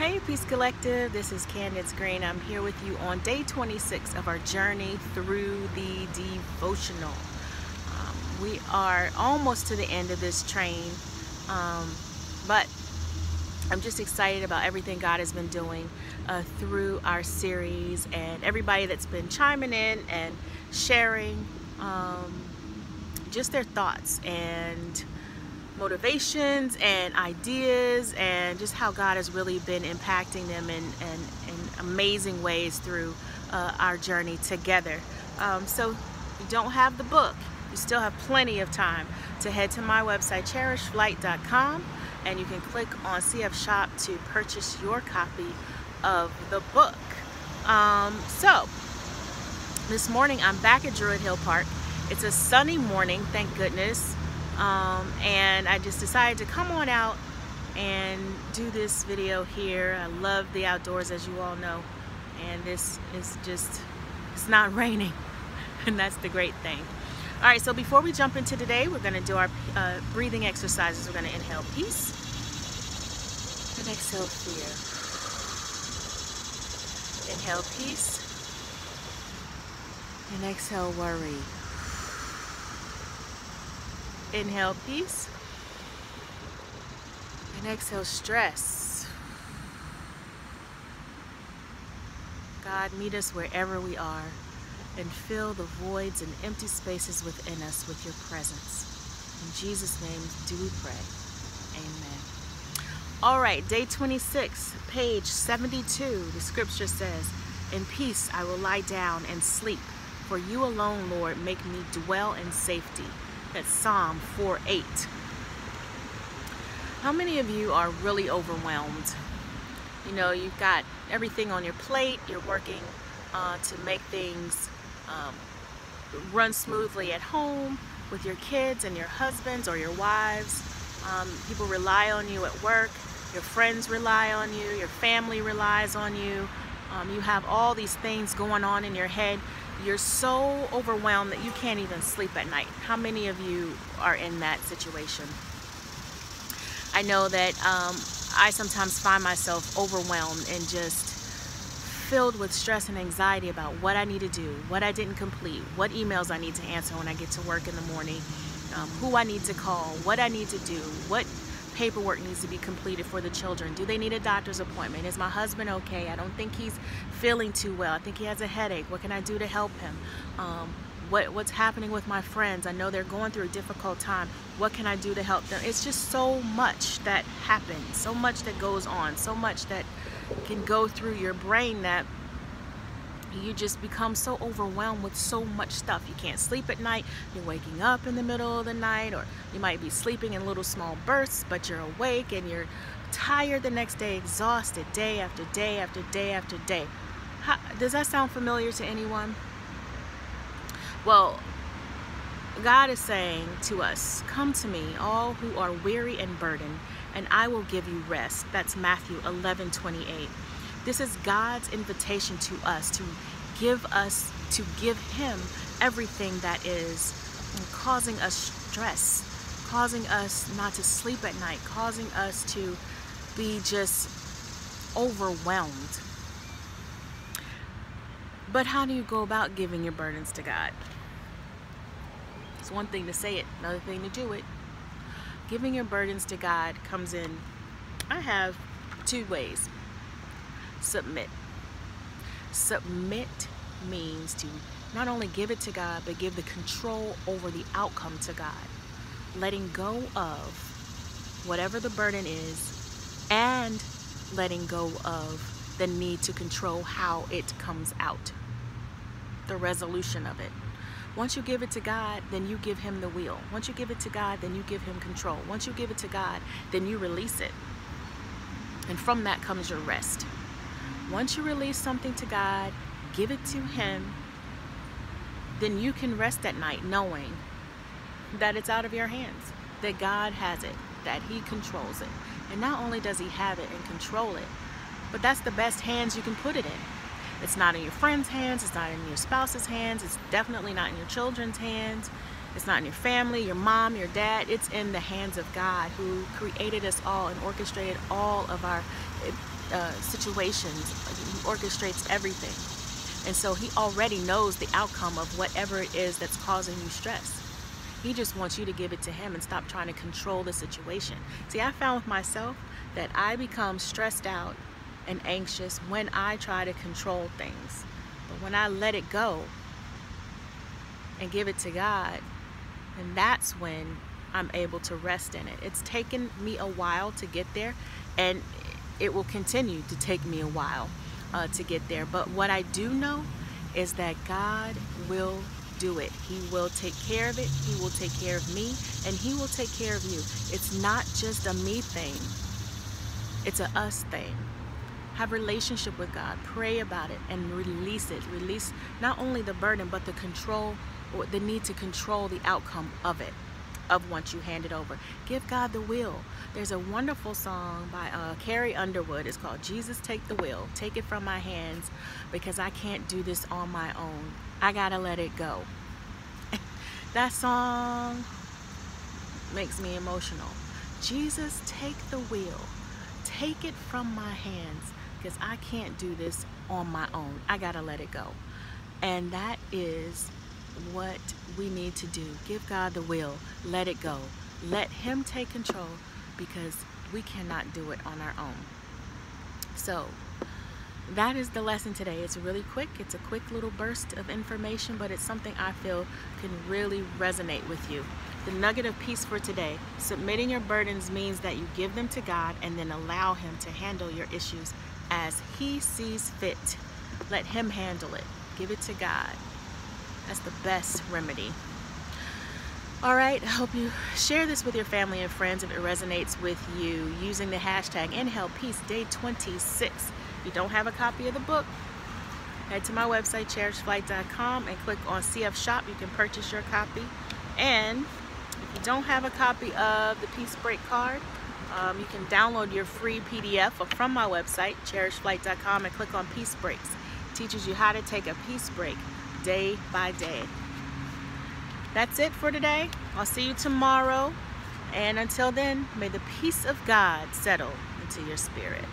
Hey Peace Collective, this is Candace Green. I'm here with you on day 26 of our journey through the devotional. We are almost to the end of this train, but I'm just excited about everything God has been doing through our series, and everybody that's been chiming in and sharing just their thoughts and motivations and ideas, and just how God has really been impacting them in amazing ways through our journey together. So if you don't have the book, you still have plenty of time to head to my website, cherishflight.com, and you can click on CF Shop to purchase your copy of the book. So this morning I'm back at Druid Hill Park. It's a sunny morning, thank goodness. And I just decided to come on out and do this video here. I love the outdoors, as you all know, and this is just, it's not raining, and that's the great thing. All right, so before we jump into today, we're going to do our breathing exercises. We're going to inhale peace and exhale fear. Inhale peace and exhale worry. Inhale peace and exhale stress. God, meet us wherever we are and fill the voids and empty spaces within us with your presence. In Jesus' name do we pray. Amen. All right, day 26, page 72, the scripture says, "In peace I will lie down and sleep, for you alone, Lord, make me dwell in safety." That's Psalm 4:8. How many of you are really overwhelmed? You know, you've got everything on your plate. You're working to make things run smoothly at home with your kids and your husbands or your wives. People rely on you at work. Your friends rely on you. Your family relies on you. You have all these things going on in your head. You're so overwhelmed that you can't even sleep at night. How many of you are in that situation? I know that I sometimes find myself overwhelmed and just filled with stress and anxiety about what I need to do, what I didn't complete, what emails I need to answer when I get to work in the morning, who I need to call, what I need to do, what paperwork needs to be completed for the children. Do they need a doctor's appointment? Is my husband okay? I don't think he's feeling too well. I think he has a headache. What can I do to help him? What's happening with my friends? I know they're going through a difficult time. What can I do to help them? It's just so much that happens, so much that goes on, so much that can go through your brain that you just become so overwhelmed with so much stuff. You can't sleep at night. You're waking up in the middle of the night, or you might be sleeping in little small bursts, but you're awake and you're tired the next day, exhausted day after day after day after day. Does that sound familiar to anyone? Well, God is saying to us, "Come to me, all who are weary and burdened, and I will give you rest." That's Matthew 11:28. This is God's invitation to us to give him everything that is causing us stress, causing us not to sleep at night, causing us to be just overwhelmed. But how do you go about giving your burdens to God? It's one thing to say it, another thing to do it. Giving your burdens to God comes in, I have two ways. Submit. Submit means to not only give it to God, but give the control over the outcome to God. Letting go of whatever the burden is, and letting go of the need to control how it comes out, the resolution of it. Once you give it to God, then you give him the wheel. Once you give it to God, then you give him control. Once you give it to God, then you release it. And from that comes your rest. Once you release something to God, give it to him, then you can rest at night knowing that it's out of your hands, that God has it, that he controls it. And not only does he have it and control it, but that's the best hands you can put it in. It's not in your friend's hands, it's not in your spouse's hands, it's definitely not in your children's hands. It's not in your family, your mom, your dad. It's in the hands of God, who created us all and orchestrated all of our situations. He orchestrates everything. And so he already knows the outcome of whatever it is that's causing you stress. He just wants you to give it to him and stop trying to control the situation. See, I found with myself that I become stressed out and anxious when I try to control things. But when I let it go and give it to God, and that's when I'm able to rest in it. It's taken me a while to get there, and it will continue to take me a while to get there. But what I do know is that God will do it. He will take care of it. He will take care of me, and he will take care of you. It's not just a me thing. It's a us thing. Have a relationship with God. Pray about it and release it. Release not only the burden, but the control, or the need to control the outcome of it, of once you hand it over. Give God the will. There's a wonderful song by Carrie Underwood. It's called Jesus Take the Wheel. Take it from my hands, because I can't do this on my own. I gotta let it go. That song makes me emotional. Jesus, take the wheel. Take it from my hands, because I can't do this on my own. I gotta let it go. And that is what we need to do. Give God the will. Let it go. Let him take control, because we cannot do it on our own. So that is the lesson today. It's really quick. It's a quick little burst of information, but it's something I feel can really resonate with you. The nugget of peace for today: submitting your burdens means that you give them to God and then allow him to handle your issues as he sees fit. Let him handle it. Give it to God. That's the best remedy. All right, I hope you share this with your family and friends if it resonates with you, using the hashtag InhalePeace-Day26. If you don't have a copy of the book, head to my website, CherishedFlight.com, and click on CF Shop. You can purchase your copy. And if you don't have a copy of the Peace Break card, you can download your free PDF from my website, CherishedFlight.com, and click on Peace Breaks. It teaches you how to take a peace break day by day. That's it for today. I'll see you tomorrow. And until then, may the peace of God settle into your spirit.